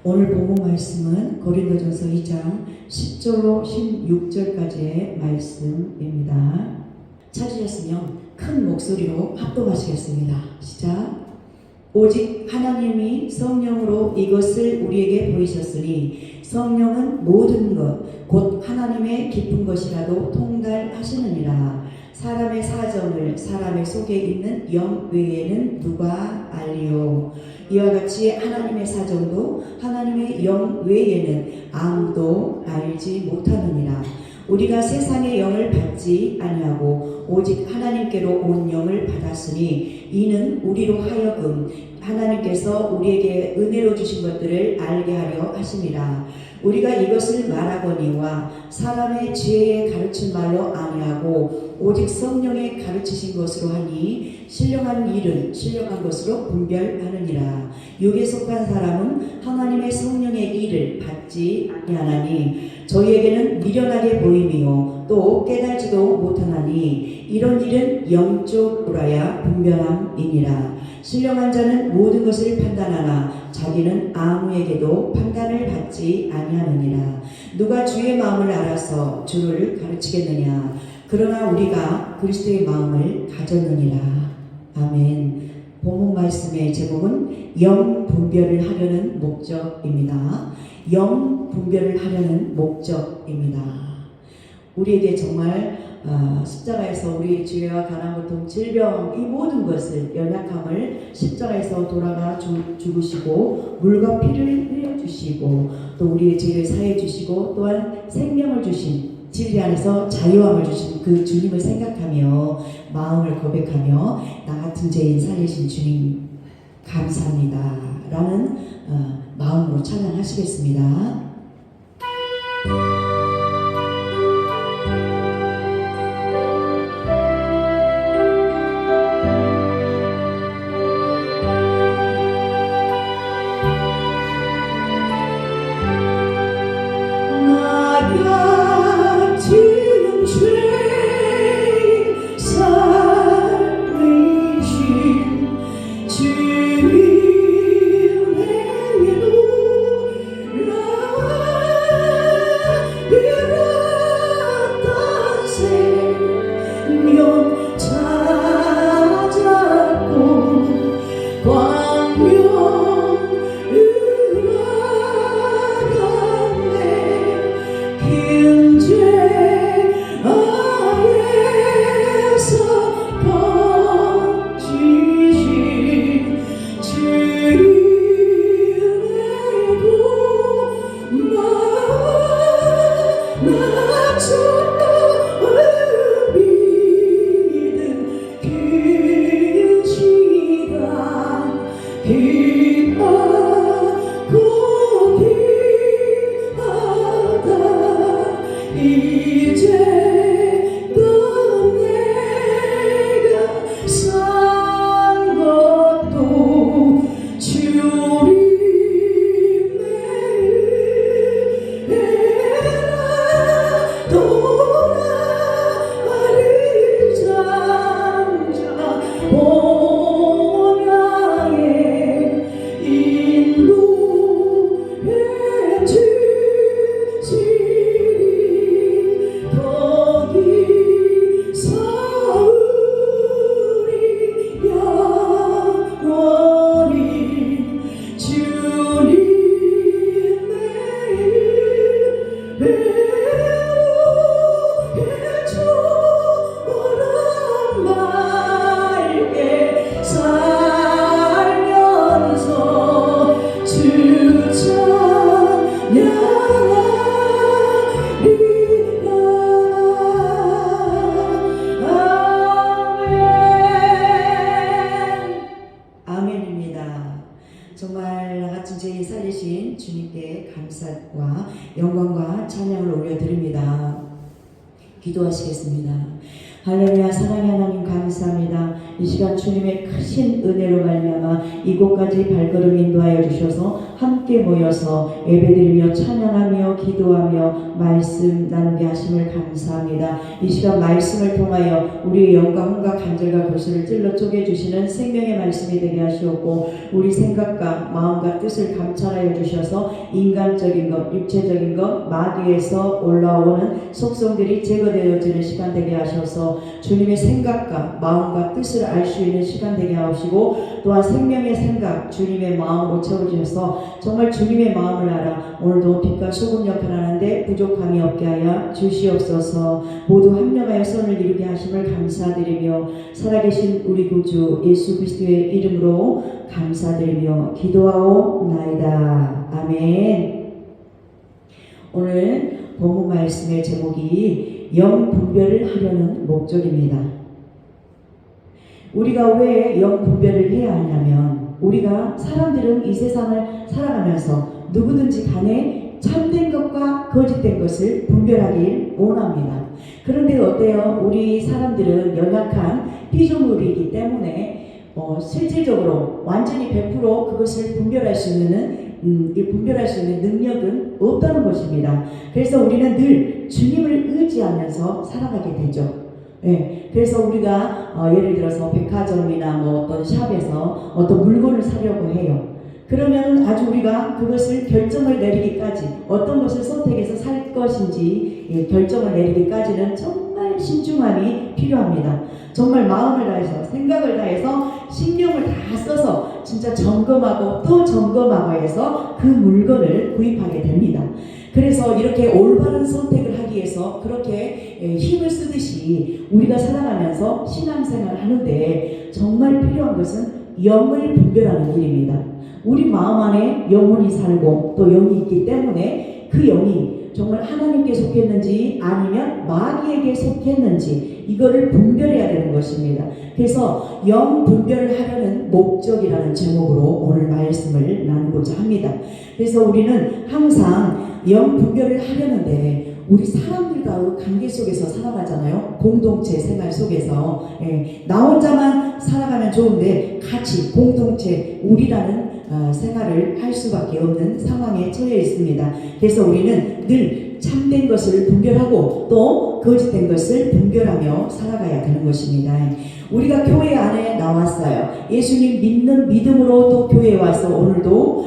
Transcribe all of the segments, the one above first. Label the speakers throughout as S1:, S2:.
S1: 오늘 본문 말씀은 고린도전서 2장 10절로 16절까지의 말씀입니다. 찾으셨으면 큰 목소리로 합독하시겠습니다. 시작. 오직 하나님이 성령으로 이것을 우리에게 보이셨으니 성령은 모든 것 곧 하나님의 깊은 것이라도 통달하시느니라. 사람의 사정을 사람의 속에 있는 영 외에는 누가 알리요. 이와 같이 하나님의 사정도 하나님의 영 외에는 아무도 알지 못하느니라. 우리가 세상의 영을 받지 아니하고 오직 하나님께로 온 영을 받았으니 이는 우리로 하여금 하나님께서 우리에게 은혜로 주신 것들을 알게 하려 하심이라. 우리가 이것을 말하거니와 사람의 지혜에 가르친 말로 아니하고 오직 성령의 가르치신 것으로 하니 신령한 일은 신령한 것으로 분별하느니라. 육에 속한 사람은 하나님의 성령의 일을 받지 아니하나니 저희에게는 미련하게 보임이요 또 깨달지도 못하나니 이런 일은 영적으로야 분별함이니라. 신령한 자는 모든 것을 판단하나 자기는 아무에게도 판단을 받지 아니하느니라. 누가 주의 마음을 알아서 주를 가르치겠느냐. 그러나 우리가 그리스도의 마음을 가졌느니라. 아멘. 본문 말씀의 제목은 영 분별을 하려는 목적입니다. 영 분별을 하려는 목적입니다. 우리에게 정말 십자가에서 우리의 죄와 가난, 고통, 질병 이 모든 것을 연약함을 십자가에서 돌아가 죽으시고 물과 피를 흘려주시고 또 우리의 죄를 사해 주시고 또한 생명을 주신 진리 안에서 자유함을 주신 그 주님을 생각하며 마음을 고백하며 나 같은 죄인 살리신 주님 감사합니다 라는 마음으로 찬양하시겠습니다. 정말 나같은 죄인 살리신 주님께 감사와 영광과 찬양을 올려드립니다. 기도하시겠습니다. 할렐루야. 사랑의 하나님 감사합니다. 이 시간 주님의 크신 은혜로 말미암아 이곳까지 발걸음 인도하여 주셔서 함께 모여서 예배드리며 찬양하며 기도하며 말씀 나누게 하심을 감사합니다. 이 시간 말씀을 통하여 우리의 영광과 간절과 고수를 찔러 쪼개주시는 생명의 말씀이 되게 하시옵고 우리 생각과 마음과 뜻을 감찰하여 주셔서 인간적인 것, 육체적인 것, 마귀에서 올라오는 속성들이 제거되어지는 시간 되게 하셔서 주님의 생각과 마음과 뜻을 알 수 있는 시간 되게 하시고 또한 생명의 생각, 주님의 마음으로 채워주셔서 정말 주님의 마음을 알아 오늘도 빛과 소금 역할을 하는데 부족함이 없게 하여 주시옵소서. 모두 합력하여 선을 이루게 하심을 감사드리며 살아계신 우리 구주 예수 그리스도의 이름으로 감사드리며 기도하옵나이다. 아멘. 오늘 본문 말씀의 제목이 영분별을 하려는 목적입니다. 우리가 왜 영분별을 해야 하냐면 우리가 사람들은 이 세상을 살아가면서 누구든지 간에 참된 것과 거짓된 것을 분별하길 원합니다. 그런데 어때요? 우리 사람들은 연약한 피조물이기 때문에 실질적으로 완전히 100% 그것을 분별할 수 있는 능력은 없다는 것입니다. 그래서 우리는 늘 주님을 의지하면서 살아가게 되죠. 네, 그래서 우리가 예를 들어서 백화점이나 어떤 샵에서 어떤 물건을 사려고 해요. 그러면 아주 우리가 그것을 결정을 내리기까지 어떤 것을 선택해서 살 것인지 결정을 내리기까지는 정말 신중함이 필요합니다. 정말 마음을 다해서 생각을 다해서 신경을 다 써서 진짜 점검하고 또 점검하고 해서 그 물건을 구입하게 됩니다. 그래서 이렇게 올바른 선택을 하기 위해서 그렇게 힘을 쓰듯이 우리가 살아가면서 신앙생활을 하는데 정말 필요한 것은 영을 분별하는 일입니다. 우리 마음 안에 영혼이 살고 또 영이 있기 때문에 그 영이 정말 하나님께 속했는지 아니면 마귀에게 속했는지 이거를 분별해야 되는 것입니다. 그래서 영 분별을 하려는 목적이라는 제목으로 오늘 말씀을 나누고자 합니다. 그래서 우리는 항상 영 분별을 하려는데 우리 사람들과의 관계 속에서 살아가잖아요. 공동체 생활 속에서 나 혼자만 살아가면 좋은데 같이 공동체 우리라는 생활을 할 수밖에 없는 상황에 처해 있습니다. 그래서 우리는 늘 참된 것을 분별하고 또 거짓된 것을 분별하며 살아가야 되는 것입니다. 우리가 교회 안에 나왔어요. 예수님 믿는 믿음으로 또 교회에 와서 오늘도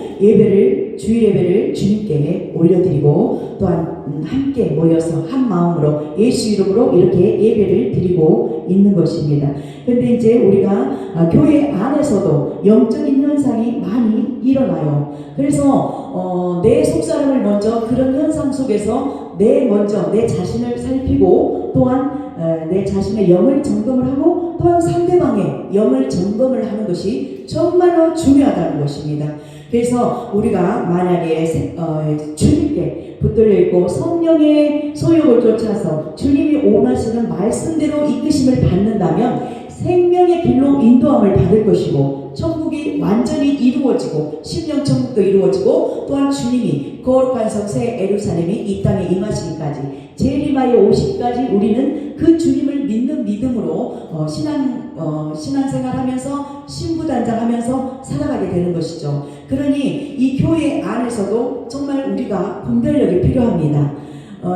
S1: 주일 예배를 주님께 올려드리고 또한 함께 모여서 한 마음으로 예수 이름으로 이렇게 예배를 드리고 있는 것입니다. 그런데 이제 우리가 교회 안에서도 영적인 현상이 많이 일어나요. 그래서 내 속사람을 먼저 그런 현상 속에서 먼저 내 자신을 살피고 또한 내 자신의 영을 점검을 하고 또한 상대방의 영을 점검을 하는 것이 정말로 중요하다는 것입니다. 그래서 우리가 만약에 주님께 붙들려 있고 성령의 소욕을 쫓아서 주님이 원하시는 말씀대로 이끄심을 받는다면 생명의 길로 인도함을 받을 것이고 천국이 완전히 이루어지고 심령천국도 이루어지고 또한 주님이 거룩한 성새 예루살렘이 이 땅에 임하시기까지 재림하여 오시기까지 우리는 그 주님을 믿는 믿음으로 신앙생활하면서 신부단장하면서 살아가게 되는 것이죠. 그러니 이 교회 안에서도 정말 우리가 분별력이 필요합니다.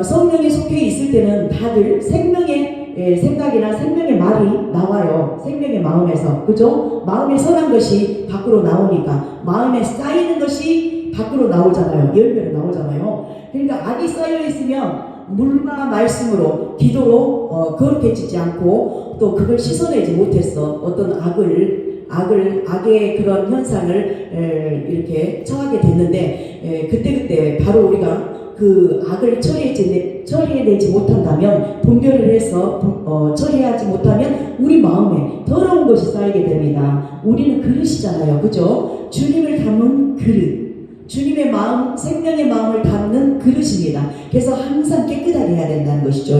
S1: 성령에 속해 있을 때는 다들 생명의 생각이나 생명의 말이 나와요. 생명의 마음에서. 그죠? 마음에 선한 것이 밖으로 나오니까 마음에 쌓이는 것이 밖으로 나오잖아요. 열매로 나오잖아요. 그러니까 악이 쌓여 있으면 물과 말씀으로 기도로 거룩해지지 않고 또 그걸 씻어내지 못했어. 어떤 악의 그런 현상을 이렇게 처하게 됐는데 그때 바로 우리가 그 악을 처리해내지 못한다면 분별을 해서 처리하지 못하면 우리 마음에 더러운 것이 쌓이게 됩니다. 우리는 그릇이잖아요. 그죠? 주님을 담은 그릇. 주님의 마음, 생명의 마음을 담는 그릇입니다. 그래서 항상 깨끗하게 해야 된다는 것이죠.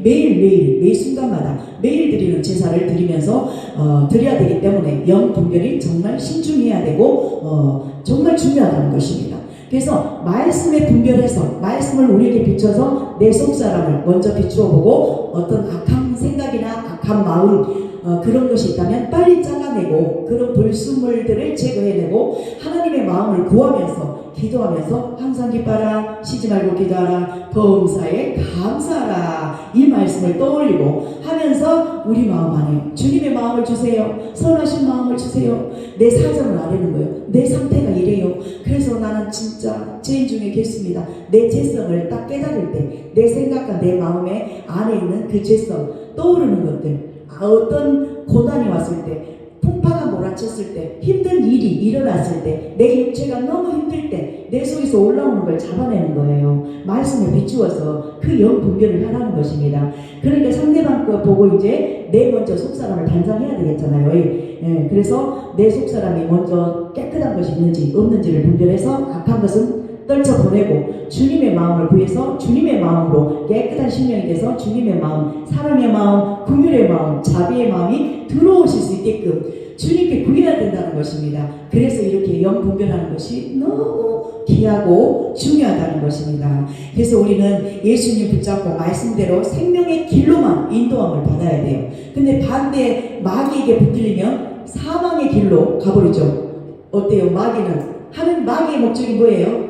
S1: 매일 순간마다 매일 드리는 제사를 드리면서 드려야 되기 때문에 영 분별이 정말 신중해야 되고 정말 중요하다는 것입니다. 그래서 말씀에 분별해서 말씀을 우리에게 비춰서 내 속사람을 먼저 비추어 보고 어떤 악한 생각이나 악한 마음 그런 것이 있다면 빨리 잘라내고 그런 불순물들을 제거해내고 하나님의 마음을 구하면서 기도하면서 항상 기뻐하라, 쉬지 말고 기도하라, 범사에 감사하라, 이 말씀을 떠올리고 하면서 우리 마음 안에 주님의 마음을 주세요. 선하신 마음을 주세요. 내 사정을 아뢰는 거예요. 내 상태가 이래요. 그래서 나는 진짜 죄인 중에 계십니다. 내 죄성을 딱 깨달을 때 내 생각과 내 마음에 안에 있는 그 죄성 떠오르는 것들, 어떤 고난이 왔을 때, 풍파가 몰아쳤을 때, 힘든 일이 일어났을 때, 내 육체가 너무 힘들 때 내 속에서 올라오는 걸 잡아내는 거예요. 말씀을 비추어서 그 영 분별을 하라는 것입니다. 그러니까 상대방 거 보고 이제 내 먼저 속사람을 단장해야 되겠잖아요. 그래서 내 속사람이 먼저 깨끗한 것이 있는지 없는지를 분별해서 악한 것은 떨쳐보내고 주님의 마음을 구해서 주님의 마음으로 깨끗한 심령이 돼서 주님의 마음, 사랑의 마음, 긍휼의 마음, 자비의 마음이 들어오실 수 있게끔 주님께 구해야 된다는 것입니다. 그래서 이렇게 영 분별하는 것이 너무 귀하고 중요하다는 것입니다. 그래서 우리는 예수님 붙잡고 말씀대로 생명의 길로만 인도함을 받아야 돼요. 근데 반대 마귀에게 붙들리면 사망의 길로 가버리죠. 어때요? 마귀의 목적이 뭐예요?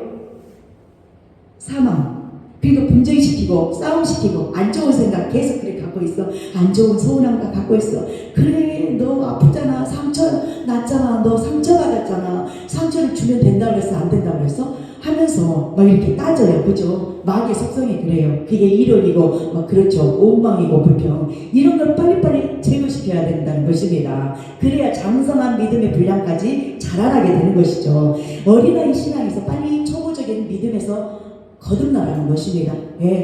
S1: 사망. 그리고 분쟁시키고 싸움시키고 안 좋은 생각 계속 그래 갖고 있어. 안 좋은 서운함 갖고 있어. 그래 너 아프잖아. 상처 났잖아. 너 상처받았잖아. 상처를 주면 된다고 그랬어? 안 된다고 그랬어? 하면서 막 이렇게 따져요. 그죠? 마귀의 속성이 그래요. 그게 이론이고 막 그렇죠. 원망이고 불평. 이런 걸 빨리빨리 제거시켜야 된다는 것입니다. 그래야 장성한 믿음의 분량까지 자라나게 되는 것이죠. 어린아이 신앙에서 빨리 초보적인 믿음에서 거듭나라는 것입니다.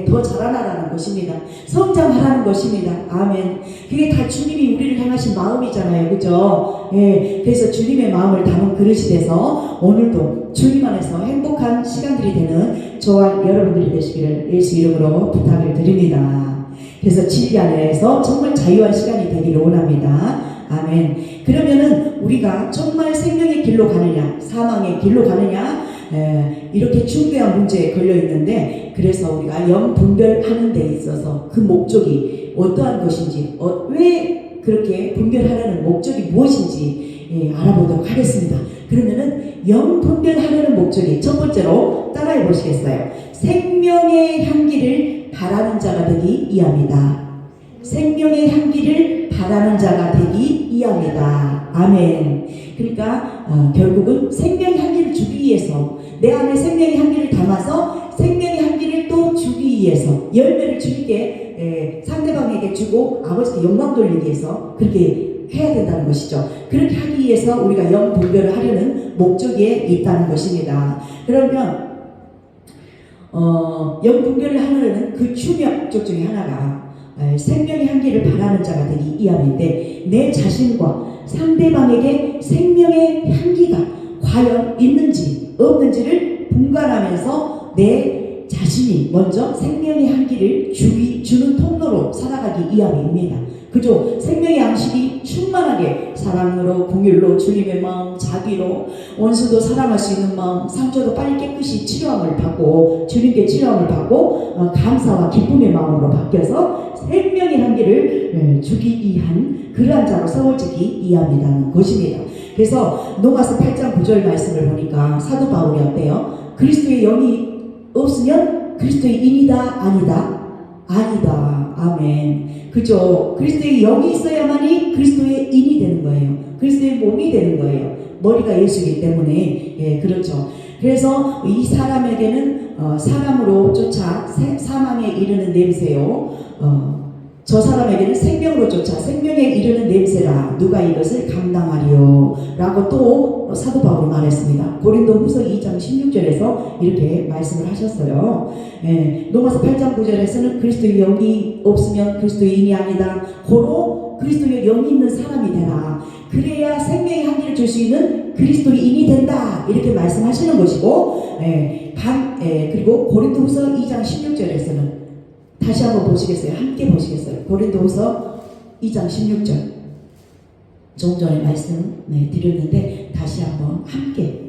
S1: 더 자라나라는 것입니다. 성장하라는 것입니다. 아멘. 그게 다 주님이 우리를 향하신 마음이잖아요. 그죠? 그래서 주님의 마음을 담은 그릇이 돼서 오늘도 주님 안에서 행복한 시간들이 되는 저와 여러분들이 되시기를 예수 이름으로 부탁을 드립니다. 그래서 진리 안에서 정말 자유한 시간이 되기를 원합니다. 아멘. 그러면은 우리가 정말 생명의 길로 가느냐, 사망의 길로 가느냐, 이렇게 중대한 문제에 걸려 있는데, 그래서 우리가 영 분별하는 데 있어서 그 목적이 어떠한 것인지, 왜 그렇게 분별하려는 목적이 무엇인지 알아보도록 하겠습니다. 그러면은 영 분별하려는 목적이 첫 번째로 따라해 보시겠어요? 생명의 향기를 바라는 자가 되기 이합니다. 생명의 향기를 바라는 자가 되기 이합니다. 아멘. 그러니까 결국은 생명의 향기를 주기 위해서 내 안에 생명의 향기를 담아서 생명의 향기를 또 주기 위해서 열매를 주님께 상대방에게 주고 아버지께 영광 돌리기 위해서 그렇게 해야 된다는 것이죠. 그렇게 하기 위해서 우리가 영 분별을 하려는 목적에 있다는 것입니다. 그러면 영 분별을 하려는 그 중요한 목적 중에 하나가 생명의 향기를 바라는 자가 되기 이함인데, 내 자신과 상대방에게 생명의 향기가 과연 있는지 없는지를 분간하면서 내 자신이 먼저 생명의 향기를 주는 통로로 살아가기 이함입니다. 그죠? 생명의 양식이 충만하게 사랑으로, 긍휼로, 주님의 마음, 자비로, 원수도 사랑할 수 있는 마음, 상처도 빨리 깨끗이 치료함을 받고 주님께 치료함을 받고 감사와 기쁨의 마음으로 바뀌어서 생명의 향기를 주기 위한 그러한 자로 세워지기 이함이라는 것입니다. 그래서 로마서 8장 9절 말씀을 보니까 사도 바울이 어때요? 그리스도의 영이 없으면 그리스도의 인이다 아니다? 아니다. 아멘. 그죠? 그리스도의 영이 있어야만이 그리스도의 인이 되는 거예요. 그리스도의 몸이 되는 거예요. 머리가 예수이기 때문에. 그렇죠. 그래서 이 사람에게는 사람으로 쫓아 사망에 이르는 냄새요. 저 사람에게는 생명으로 쫓아 생명에 이르는 냄새라 누가 이것을 감당하리요 라고 또 사도 바울이 말했습니다. 고린도후서 2장 16절에서 이렇게 말씀을 하셨어요. 로마서 8장 9절에서는 그리스도의 영이 없으면 그리스도의 인이 아니다. 고로 그리스도의 영이 있는 사람이 되라. 그래야 생명의 향기를 줄 수 있는 그리스도의 인이 된다. 이렇게 말씀하시는 것이고, 그리고 고린도후서 2장 16절에서는 다시 한번 보시겠어요? 함께 보시겠어요? 고린도후서 2장 16절. 조금 전에 말씀 드렸는데 다시 한번 함께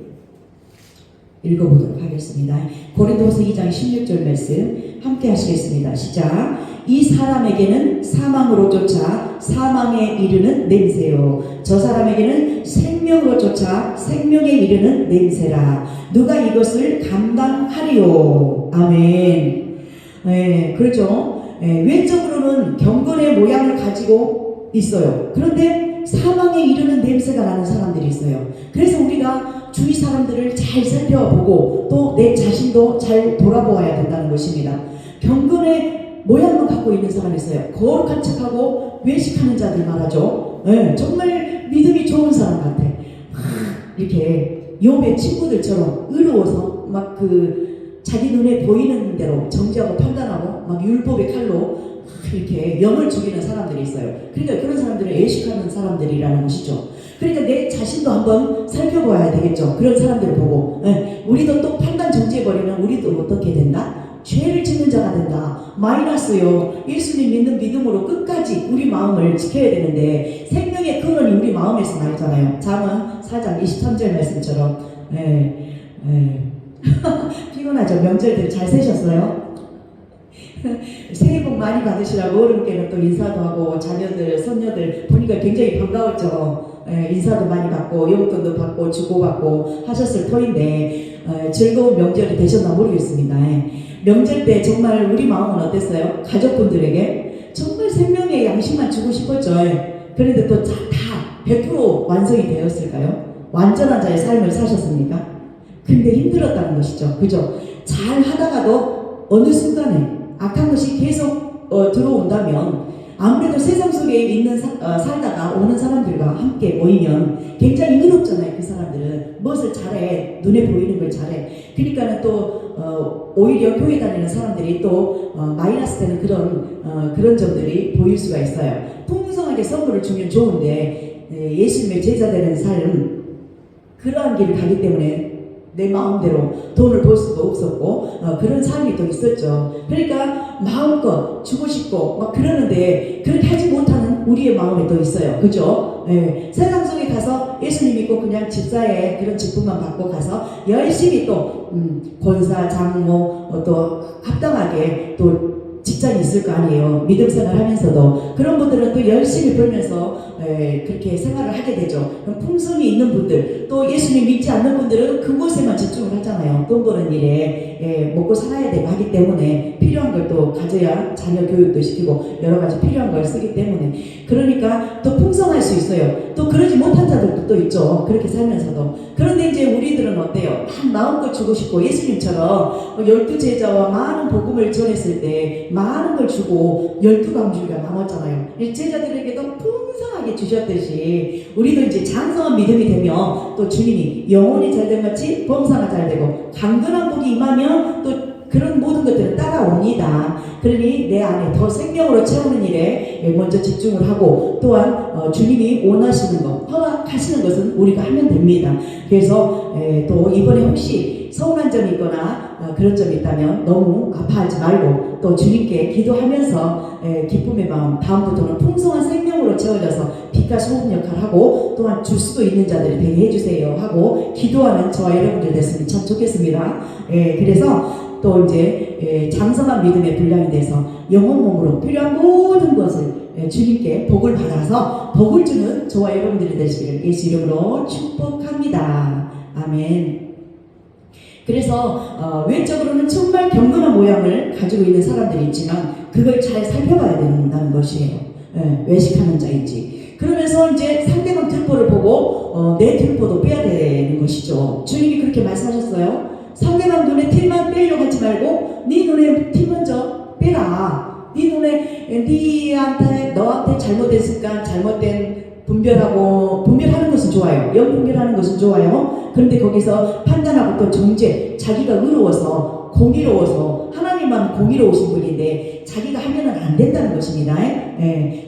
S1: 읽어보도록 하겠습니다. 고린도후서 2장 16절 말씀 함께 하시겠습니다. 시작. 이 사람에게는 사망으로 쫓아 사망에 이르는 냄새요. 저 사람에게는 생명으로 쫓아 생명에 이르는 냄새라. 누가 이것을 감당하리요. 아멘. 그렇죠. 외적으로는 경건의 모양을 가지고 있어요. 그런데 사망에 이르는 냄새가 나는 사람들이 있어요. 그래서 우리가 주위 사람들을 잘 살펴보고 또 내 자신도 잘 돌아보아야 된다는 것입니다. 경건의 모양만 갖고 있는 사람이 있어요. 거룩한 척하고 외식하는 자들 말하죠. 정말 믿음이 좋은 사람 같아. 이렇게 욥의 친구들처럼 의로워서 막 자기 눈에 보이는 대로 정죄하고 판단하고 막 율법의 칼로 이렇게 영을 죽이는 사람들이 있어요. 그러니까 그런 사람들은 애식하는 사람들이라는 것이죠. 그러니까 내 자신도 한번 살펴봐야 되겠죠. 그런 사람들을 보고 우리도 또 판단 정지해버리면 우리도 어떻게 된다? 죄를 짓는 자가 된다. 마이너스요. 예수님 믿는 믿음으로 끝까지 우리 마음을 지켜야 되는데 생명의 근원이 우리 마음에서 나오잖아요. 잠언 4장 23절 말씀처럼 피곤하죠. 명절들 잘 세셨어요? 새해 복 많이 받으시라고 어른께는 또 인사도 하고 자녀들, 손녀들 보니까 굉장히 반가웠죠. 인사도 많이 받고 용돈도 받고 주고받고 하셨을 터인데 즐거운 명절이 되셨나 모르겠습니다. 명절 때 정말 우리 마음은 어땠어요? 가족분들에게 정말 생명의 양식만 주고 싶었죠. 그런데 또 다 100% 완성이 되었을까요? 완전한 자의 삶을 사셨습니까? 근데 힘들었다는 것이죠. 그죠? 잘 하다가도 어느 순간에 악한 것이 계속 들어온다면 아무래도 세상 속에 있는 살다가 오는 사람들과 함께 모이면 굉장히 의롭잖아요. 그 사람들은 무엇을 잘해, 눈에 보이는 걸 잘해. 그러니까는 또 오히려 교회 다니는 사람들이 또 마이너스 되는 그런 점들이 보일 수가 있어요. 풍성하게 선물을 주면 좋은데 예수님의 제자 되는 삶 그러한 길을 가기 때문에 내 마음대로 돈을 벌 수도 없었고 그런 삶이 또 있었죠. 그러니까 마음껏 주고 싶고 막 그러는데 그렇게 하지 못하는 우리의 마음이 또 있어요. 그죠? 세상 속에 가서 예수님 믿고 그냥 집사의 그런 직분만 받고 가서 열심히 또 권사, 장모 또 합당하게 또 직장이 있을 거 아니에요. 믿음 생활 하면서도 그런 분들은 또 열심히 벌면서 그렇게 생활을 하게 되죠. 그럼 품성이 있는 분들 또 예수님 믿지 않는 분들은 그곳에만 집중을 하잖아요. 돈 버는 일에 먹고 살아야 되고 하기 때문에 필요한 걸 또 가져야 자녀 교육도 시키고 여러 가지 필요한 걸 쓰기 때문에 그러니까 또 풍성할 수 있어요. 또 그러지 못한 자들도 또 있죠. 그렇게 살면서도. 그런데 이제 우리들은 어때요? 마음껏 주고 싶고 예수님처럼 12제자와 많은 복음을 전했을 때 많은 걸 주고 12강주가 남았잖아요. 제자들에게도 풍성하게 주셨듯이 우리도 이제 장성한 믿음이 되면 또 주님이 영혼이 잘된 같이 범사가 잘 되고 강건한 복이 임하면 또 그런 모든 것들은 따라옵니다. 그러니 내 안에 더 생명으로 채우는 일에 먼저 집중을 하고 또한 주님이 원하시는 것, 허락하시는 것은 우리가 하면 됩니다. 그래서 또 이번에 혹시 서운한 점이 있거나 그런 점이 있다면 너무 아파하지 말고 또 주님께 기도하면서 기쁨의 마음 다음부터는 풍성한 생명으로 채워져서 빛과 소금 역할을 하고 또한 줄 수도 있는 자들이 되게 해주세요 하고 기도하는 저와 여러분들 됐으면 참 좋겠습니다. 그래서 또 이제 장성한 믿음의 분량이 돼서 영혼 몸으로 필요한 모든 것을 주님께 복을 받아서 복을 주는 저와 여러분들이 되시기를 예수 이름으로 축복합니다. 아멘. 그래서 외적으로는 정말 경건한 모양을 가지고 있는 사람들이 있지만 그걸 잘 살펴봐야 된다는 것이에요. 외식하는 자인지. 그러면서 이제 상대방 들보를 보고 내 들보도 빼야 되는 것이죠. 주님이 그렇게 말씀하셨어요. 상대방 눈에 틸만 빼려고 하지 말고 네 눈에 틸 먼저 빼라. 네 눈에 너한테 잘못됐으니까 잘못된 분별하는 것은 좋아요. 분별하는 것은 좋아요. 그런데 거기서 판단하고 또 정죄, 자기가 의로워서 공의로워서 하나님만 공의로우신 분인데 자기가 하면은 안 된다는 것입니다.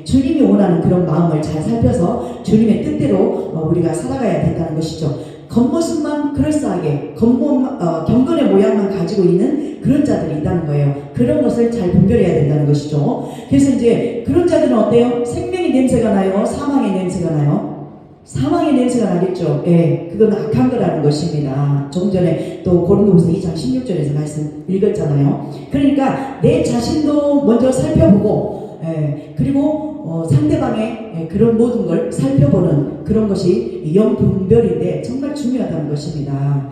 S1: 주님이 원하는 그런 마음을 잘 살펴서 주님의 뜻대로 우리가 살아가야 된다는 것이죠. 겉모습만 그럴싸하게 경건의 모양만 가지고 있는 그런 자들이 있다는 거예요. 그런 것을 잘 분별해야 된다는 것이죠. 그래서 이제 그런 자들은 어때요? 생명의 냄새가 나요? 사망의 냄새가 나요? 사망의 냄새가 나겠죠. 예, 그건 악한 거라는 것입니다. 조금 전에 또 고린도후서 2장 16절에서 말씀 읽었잖아요. 그러니까 내 자신도 먼저 살펴보고, 그리고 상대방의 그런 모든 걸 살펴보는 그런 것이 영분별인데 정말 중요하다는 것입니다.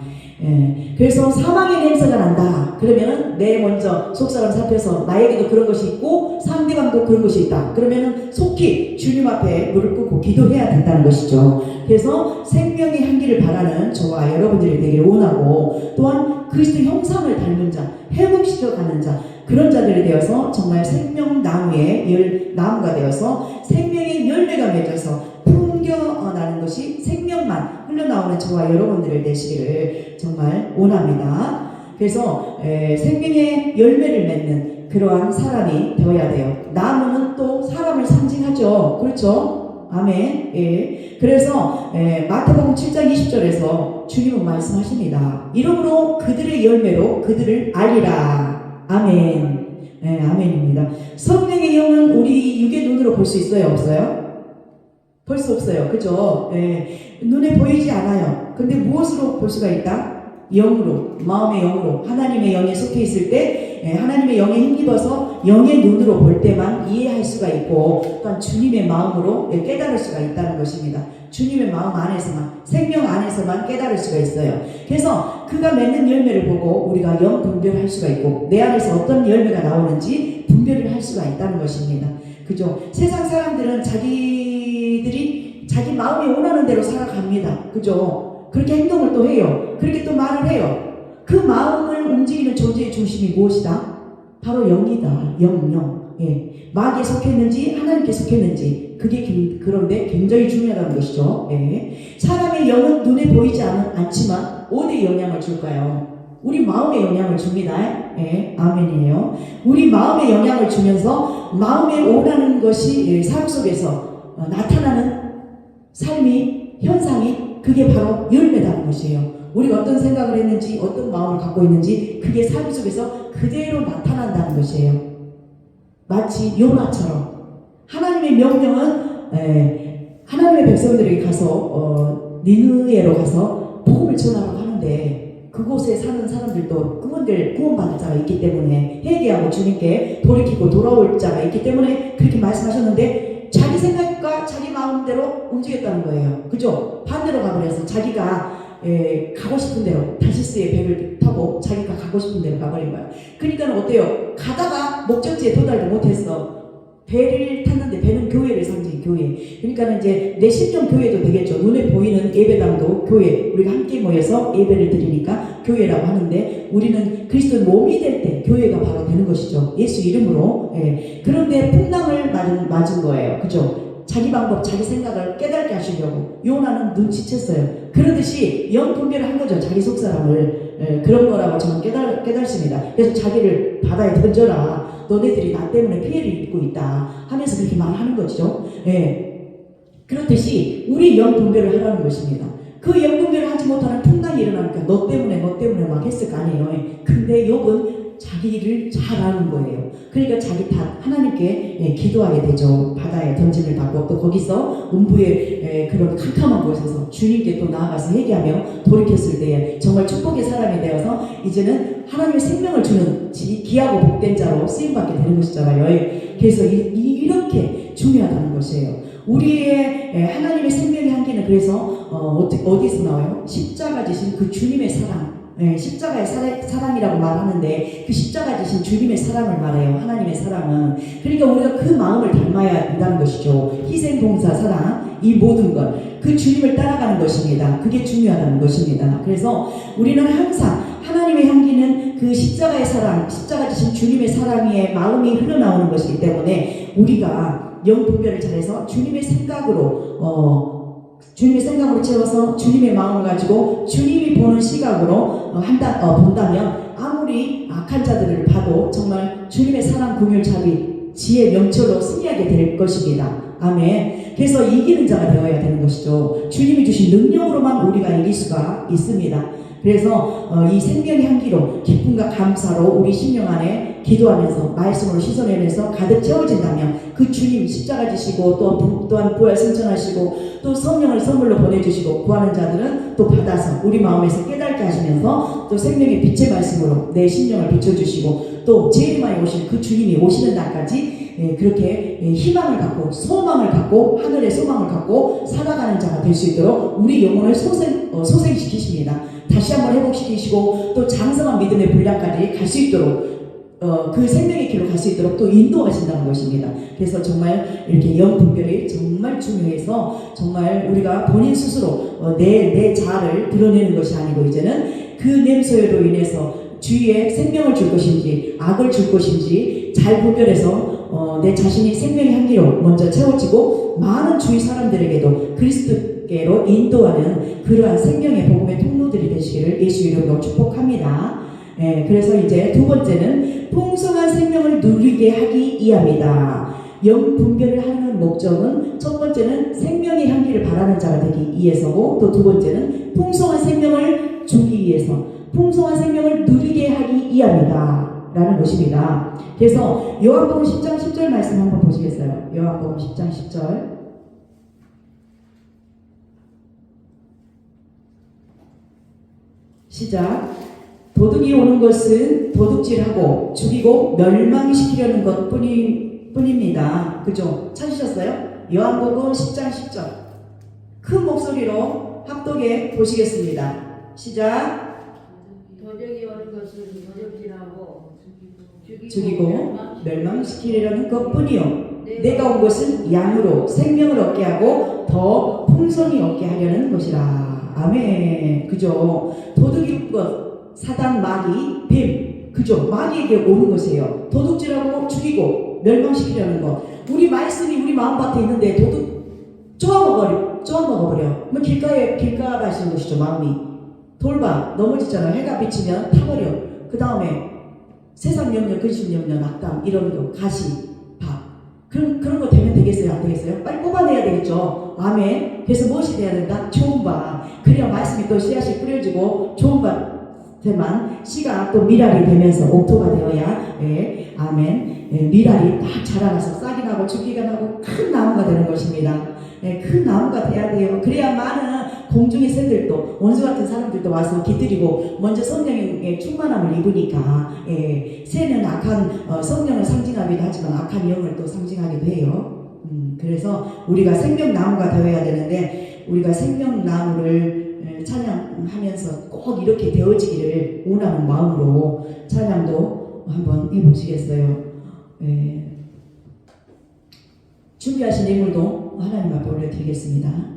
S1: 그래서 사망의 냄새가 난다. 그러면은 내 먼저 속사람 살펴서 나에게도 그런 것이 있고 상대방도 그런 것이 있다. 그러면은 속히 주님 앞에 무릎 꿇고 기도해야 된다는 것이죠. 그래서 생명의 향기를 바라는 저와 여러분들이 되기를 원하고, 또한 그리스도 형상을 닮은 자, 회복시켜가는 자, 그런 자들이 되어서 정말 생명나무의 나무가 되어서 생명의 열매가 맺어서 풍겨나는 것이 생명만 흘러나오는 저와 여러분들을 되시기를 정말 원합니다. 그래서 생명의 열매를 맺는 그러한 사람이 되어야 돼요. 나무는 또 사람을 상징하죠. 그렇죠? 아멘. 예. 그래서 마태복음 7장 20절에서 주님은 말씀하십니다. 이러므로 그들의 열매로 그들을 알리라. 아멘. 아멘입니다. 성령의 영은 우리 육의 눈으로 볼 수 있어요? 없어요? 볼 수 없어요. 그죠? 눈에 보이지 않아요. 근데 무엇으로 볼 수가 있다? 영으로, 마음의 영으로, 하나님의 영에 속해 있을 때 하나님의 영에 힘입어서 영의 눈으로 볼 때만 이해할 수가 있고, 또한 주님의 마음으로 깨달을 수가 있다는 것입니다. 주님의 마음 안에서만, 생명 안에서만 깨달을 수가 있어요. 그래서 그가 맺는 열매를 보고 우리가 영 분별할 수가 있고, 내 안에서 어떤 열매가 나오는지 분별을 할 수가 있다는 것입니다. 그죠? 세상 사람들은 자기들이 자기 마음이 원하는 대로 살아갑니다. 그죠? 그렇게 행동을 또 해요. 그렇게 또 말을 해요. 그 마음을 움직이는 존재의 중심이 무엇이다? 바로 영이다. 영. 마귀에 속했는지 하나님께 속했는지, 그게 그런데 굉장히 중요하다는 것이죠. 사람의 영은 눈에 보이지 않지만 어디에 영향을 줄까요? 우리 마음에 영향을 줍니다. 아멘이에요. 우리 마음에 영향을 주면서 마음에 원하는 것이 삶 속에서 나타나는 삶이, 현상이, 그게 바로 열매라는 것이에요. 우리가 어떤 생각을 했는지, 어떤 마음을 갖고 있는지, 그게 삶 속에서 그대로 나타난다는 것이에요. 마치 요나처럼 하나님의 명령은 하나님의 백성들에게 가서 니느웨로 가서 복음을 전하라고 하는데, 그곳에 사는 사람들도 구원받을 자가 있기 때문에, 회개하고 주님께 돌이키고 돌아올 자가 있기 때문에 그렇게 말씀하셨는데, 자기 생각과 자기 마음대로 움직였다는 거예요. 그죠? 반대로 가버려서 자기가 가고 싶은 대로 다시스의 배를 타고 자기가 가고 싶은 대로 가버린 거예요. 그러니까 어때요? 가다가 목적지에 도달도 못했어. 배를 탔는데, 배는 교회를 상징, 교회. 그러니까 이제 내 심령 교회도 되겠죠. 눈에 보이는 예배당도 교회. 우리가 함께 모여서 예배를 드리니까 교회라고 하는데, 우리는 그리스도의 몸이 될 때 교회가 바로 되는 것이죠. 예수 이름으로. 그런데 풍랑을 맞은 거예요. 그죠? 자기 방법, 자기 생각을 깨닫게 하시려고 요나는 눈치챘어요. 그러듯이 영 분별을 한 거죠. 자기 속사람을. 그런 거라고 저는 깨닫습니다. 그래서 자기를 바다에 던져라. 너네들이 나 때문에 피해를 입고 있다 하면서 그렇게 말하는 거죠. 그렇듯이 우리 영 분별을 하라는 것입니다. 그 영 분별을 하지 못하는 풍랑이 일어나니까 너 때문에 막 했을 거 아니에요. 근데 욥은 자기를 잘 아는 거예요. 그러니까 자기 탓 하나님께 기도하게 되죠. 바다에 던짐을 받고, 또 거기서 음부의 그런 캄캄한 곳에서 주님께 또 나아가서 회개하며 돌이켰을 때에 정말 축복의 사람이 되어서 이제는 하나님의 생명을 주는 귀하고 복된 자로 쓰임받게 되는 것이잖아요. 그래서 이렇게 중요하다는 것이에요. 우리의 하나님의 생명의 향기는 그래서 어디서 나와요? 십자가 지신 그 주님의 사랑, 십자가의 사랑이라고 말하는데, 그 십자가 지신 주님의 사랑을 말해요. 하나님의 사랑은. 그러니까 우리가 그 마음을 닮아야 한다는 것이죠. 희생봉사 사랑, 이 모든 것, 그 주님을 따라가는 것입니다. 그게 중요하다는 것입니다. 그래서 우리는 항상 하나님의 향기는 그 십자가의 사랑, 십자가 지신 주님의 사랑의 마음이 흘러나오는 것이기 때문에, 우리가 영 분별을 잘해서 주님의 생각으로 채워서 주님의 마음을 가지고 주님이 보는 시각으로 본다면, 아무리 악한 자들을 봐도 정말 주님의 사랑, 긍휼, 자비, 지혜, 명철로 승리하게 될 것입니다. 아멘. 그래서 이기는 자가 되어야 되는 것이죠. 주님이 주신 능력으로만 우리가 이길 수가 있습니다. 그래서 이 생명의 향기로 기쁨과 감사로 우리 심령 안에 기도하면서 말씀으로 씻어내면서 가득 채워진다면 그 주님 십자가 지시고 또한 부활 승천하시고 또 성령을 선물로 보내주시고 구하는 자들은 또 받아서 우리 마음에서 깨닫게 하시면서 또 생명의 빛의 말씀으로 내 심령을 비춰주시고 또 제일 많이 오실 그 주님이 오시는 날까지 그렇게 희망을 갖고 소망을 갖고 하늘의 소망을 갖고 살아가는 자가 될 수 있도록 우리 영혼을 소생시키십니다. 다시 한번 회복시키시고 또 장성한 믿음의 분량까지 갈 수 있도록 그 생명의 길로 갈 수 있도록 또 인도하신다는 것입니다. 그래서 정말 이렇게 영분별이 정말 중요해서 정말 우리가 본인 스스로 내 자아를 드러내는 것이 아니고 이제는 그 냄새로 인해서 주위에 생명을 줄 것인지 악을 줄 것인지 잘 분별해서 내 자신이 생명의 향기로 먼저 채워지고 많은 주위 사람들에게도 그리스도께로 인도하는 그러한 생명의 복음의 통로들이 되시기를 예수 이름으로 축복합니다. 그래서 이제 두 번째는 풍성한 생명을 누리게 하기 위함이다. 영 분별을 하는 목적은 첫 번째는 생명의 향기를 바라는 자가 되기 위해서고 또 두 번째는 풍성한 생명을 주기 위해서 풍성한 생명을 누리게 하기 위함이다 라는 것입니다. 그래서 요한복음 10장 10절 말씀 한번 보시겠어요? 요한복음 10장 10절 시작. 도둑이 오는 것은 도둑질하고 죽이고 멸망시키려는 것 뿐입니다. 그죠? 찾으셨어요? 요한복음 10장 10절 큰 목소리로 합독해 보시겠습니다. 시작.
S2: 도둑이 오는 것은 도둑질하고
S1: 죽이고 멸망시키려는 것 뿐이요 내가 온 것은 양으로 생명을 얻게 하고 더 풍성히 얻게 하려는 것이라. 아멘. 그죠? 도둑이 온 것 사단, 마귀, 뱀, 그죠? 마귀에게 오는 것이에요. 도둑질하고 죽이고 멸망시키려는 것. 우리 말씀이 우리 마음밭에 있는데 도둑 쪼아먹어버려. 뭐 길가에 가시는 것이죠. 마음이 돌봐 넘어지잖아요. 해가 비치면 타버려. 그 다음에 세상 염려, 근심 염려, 낙담 이런 거, 가시, 밥 그런 거 되면 되겠어요? 안 되겠어요? 빨리 뽑아내야 되겠죠. 아멘. 그래서 무엇이 돼야 된다? 좋은 밥. 그래야 말씀이 또 씨앗이 뿌려지고 좋은 밥 만 씨가 또 미랄이 되면서 옥토가 되어야 아멘 미랄이 딱 자라나서 싹이 나고 줄기가 나고 큰 나무가 되는 것입니다. 큰 나무가 돼야 돼요. 그래야 많은 공중의 새들도 원수 같은 사람들도 와서 기들이고 먼저 성령의 충만함을 입으니까 새는 악한 성령을 상징하기도 하지만 악한 영을 또 상징하기도 해요. 그래서 우리가 생명나무가 되어야 되는데 우리가 생명나무를 찬양하면서 꼭 이렇게 되어지기를 원하는 마음으로 찬양도 한번 해보시겠어요? 준비하신 예물도 하나님 앞에 올려드리겠습니다.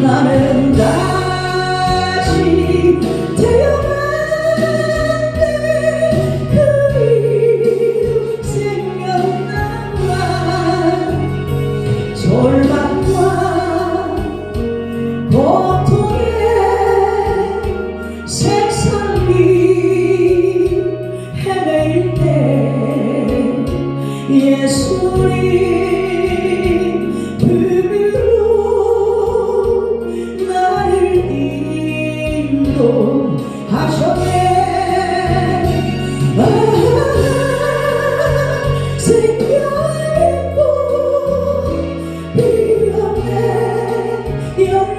S1: 나는 다시 태어났네. 그 이름 생각나와 절망과 고통에 세상 위 헤매일 때 예수님 생명있고 비었네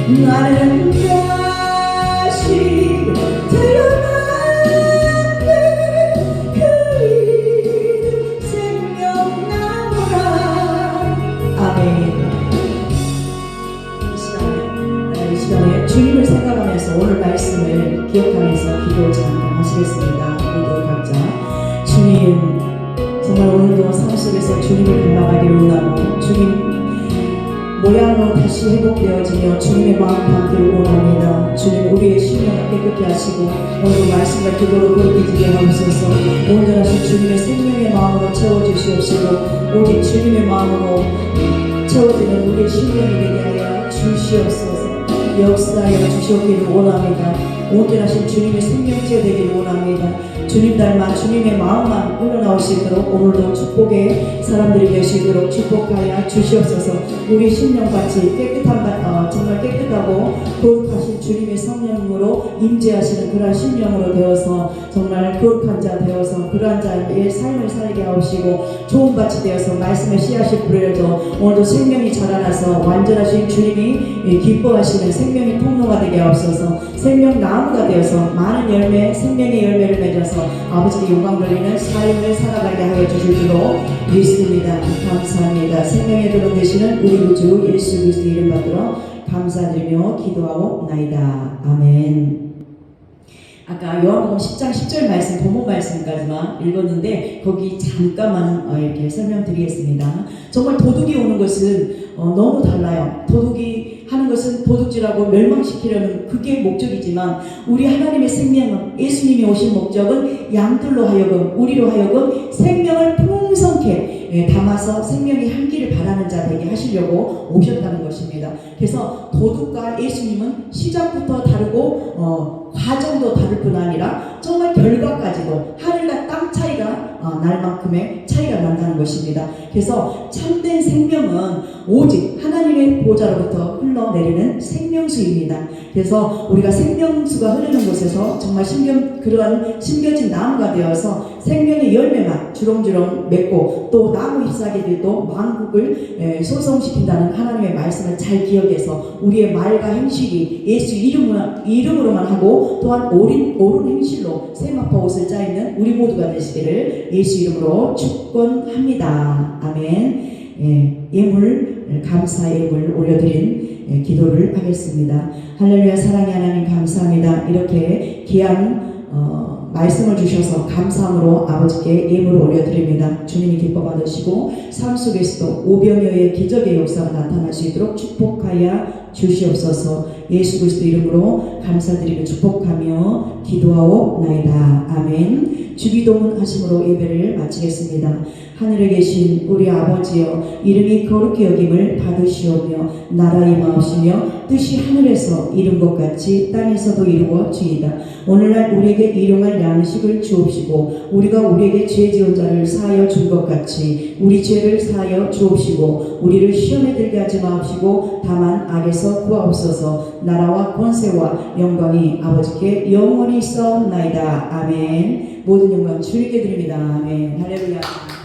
S1: 나는 다시 태어났네. 그 이름 생명나무라. 아멘. 이 시간에 주님을 생각하면서 오늘 말씀을 기억하면서 기도 제안하시겠습니다. 우리도 각자 주님, 정말 오늘도 삶 속에서 주님을 닮아가기를 원하고 주님 모양으로 다시 회복되어지며 주님의 마음 담기를 원합니다. 주님, 우리의 심령을 깨끗게 하시고 오늘 말씀과 기도로 그렇게 하옵소서. 온전하신 주님의 생명의 마음으로 채워주시옵시고 오직 주님의 마음으로 채워지는 우리의 심령이 되게 하여 주시옵소서. 역사하여 주시옵기를 원합니다. 온전하신 주님의 생명체 되기를 원합니다. 주님 닮아 주님의 마음만 흘러나오시도록 오늘도 축복의 사람들이 되시도록 축복하여 주시옵소서. 우리 심령같이 깨끗한 정말 깨끗하고 거룩하신 주님의 성령으로 임재하시는 그러한 심령으로 되어서 정말 거룩한 자 되어서 그러한 자의 삶을 살게 하옵시고 좋은 밭이 되어서 말씀의 씨앗이 뿌려져 오늘도 생명이 자라나서 완전하신 주님이 기뻐하시는 생명의 통로가 되게 하옵소서. 생명 나무가 되어서 많은 열매, 생명의 열매를 맺어서 아버지께 영광 돌리는 삶을 살아가게 하여 주실 줄로 믿습니다. 감사합니다. 생명의 근원 되시는 우리 구주 예수 그리스도 이름 받들어 감사드리며 기도하옵나이다. 아멘. 아까 요한복음 10장 10절 말씀, 본문 말씀까지만 읽었는데 거기 잠깐만 이렇게 설명드리겠습니다. 정말 도둑이 오는 것은 너무 달라요. 도둑이 하는 것은 도둑질하고 멸망시키려는 그게 목적이지만 우리 하나님의 생명은 예수님이 오신 목적은 양들로 하여금 우리로 하여금 생명을 풍성케 담아서 생명의 향기를 바라는 자 되게 하시려고 오셨다는 것입니다. 그래서 도둑과 예수님은 시작부터 다르고 과정도 다를 뿐 아니라 정말 결과까지도 하늘과 땅 차이가 날 만큼의 차이가 난다는 것입니다. 그래서 참된 생명은 오직 하나님의 보좌로부터 흘러내리는 생명수입니다. 그래서 우리가 생명수가 흐르는 곳에서 정말 그러한 심겨진 나무가 되어서 생명의 열매만 주렁주렁 맺고 또 나무 잎사귀들도 만국을 소성시킨다는 하나님의 말씀을 잘 기억해서 우리의 말과 행실이 예수 이름으로만 하고 또한 옳은 행실로 세마포 옷을 짜입는 우리 모두가 되시기를 예수 이름으로 축원합니다. 아멘. 예물, 감사의 예물 올려드린 기도를 하겠습니다. 할렐루야. 사랑의 하나님 감사합니다. 이렇게 귀한 말씀을 주셔서 감사함으로 아버지께 예물을 올려드립니다. 주님이 기뻐 받으시고 삶 속에서도 오병이어의 기적의 역사가 나타날 수 있도록 축복하여 주시옵소서. 예수 그리스도 이름으로 감사드리고 축복하며 기도하옵나이다. 아멘. 주기도문 하심으로 예배를 마치겠습니다. 하늘에 계신 우리 아버지여, 이름이 거룩히 여김을 받으시오며 나라 임하옵시며 뜻이 하늘에서 이룬 것 같이 땅에서도 이루어지이다. 오늘날 우리에게 일용할 양식을 주옵시고 우리가 우리에게 죄 지은 자를 사하여 준 것 같이 우리 죄를 사하여 주옵시고 우리를 시험에 들게 하지 마옵시고 다만 악에서 구하옵소서. 나라와 권세와 영광이 아버지께 영원히 있사옵나이다. 아멘. 모든 영광 주님께 드립니다. 아멘. 할렐루야.